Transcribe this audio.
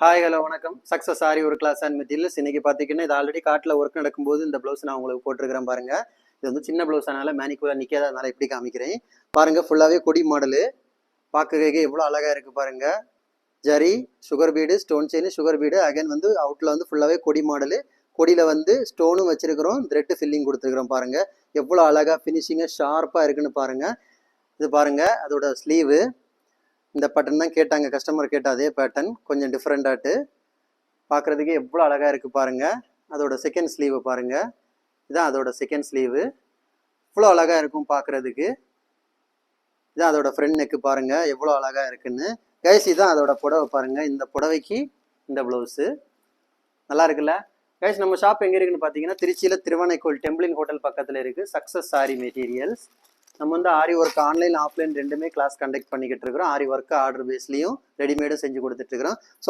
Hi hello வணக்கம். Success ஆரி ஒரு class and materials. இன்னைக்கு பார்த்தீங்கன்னா இது ஆல்ரெடி காட்டில் ஒர்க் நடக்கும்போது இந்த ப்ளவுஸ் நான் உங்களுக்கு போட்டிருக்கிறேன் பாருங்க. இது வந்து சின்ன ப்ளவுஸ் அதனால மேனிக்குள்ள நிற்காதனால எப்படி காமிக்கிறேன் பாருங்க. ஃபுல்லாகவே கொடி மாடலு பார்க்க எவ்வளோ அழகாக இருக்குது பாருங்க. Zari sugar bead stone chain sugar bead again வந்து அவுட்டில் வந்து ஃபுல்லாகவே கொடி மாடலு. கொடியில் வந்து ஸ்டோனும் வச்சிருக்கிறோம், த்ரெட்டு ஃபில்லிங் கொடுத்துருக்குறோம் பாருங்க. எவ்வளோ அழகாக ஃபினிஷிங்காக ஷார்ப்பாக இருக்குன்னு பாருங்க. இது பாருங்க அதோட ஸ்லீவு. இந்த பேட்டர்ன் தான் கேட்டாங்க, கஸ்டமர் கேட்ட அதே பேட்டர்ன், கொஞ்சம் டிஃப்ரெண்டாட்டு பார்க்குறதுக்கே எவ்வளோ அழகாக இருக்குது பாருங்கள். அதோட செகண்ட் ஸ்லீவு பாருங்கள். இதுதான் அதோட செகண்ட் ஸ்லீவு. இவ்வளோ அழகாக இருக்கும் பார்க்குறதுக்கு. இதுதான் அதோட ஃப்ரண்ட் நெக்கு பாருங்கள் எவ்வளோ அழகாக இருக்குன்னு. கைஸ் இதுதான் அதோட புடவை பாருங்கள். இந்த புடவைக்கு இந்த ப்ளவுஸு நல்லா இருக்குல்ல கைஸ். நம்ம ஷாப் எங்கே இருக்குன்னு பார்த்தீங்கன்னா திருச்சியில் திருவானைக்கோவில் டெம்பிளின் ஹோட்டல் பக்கத்தில் இருக்குது. Success sorry materials. நம்ம வந்து ஆரி ஒர்க் ஆன்லைன் ஆஃப்லைன் ரெண்டுமே கிளாஸ் கண்டக்ட் பண்ணிக்கிட்டு இருக்கிறோம். ஆரி ஒர்க்கு ஆர்டர் பேஸ்லையும் ரெடிமேடும் செஞ்சு கொடுத்துட்ருக்குறோம். ஸோ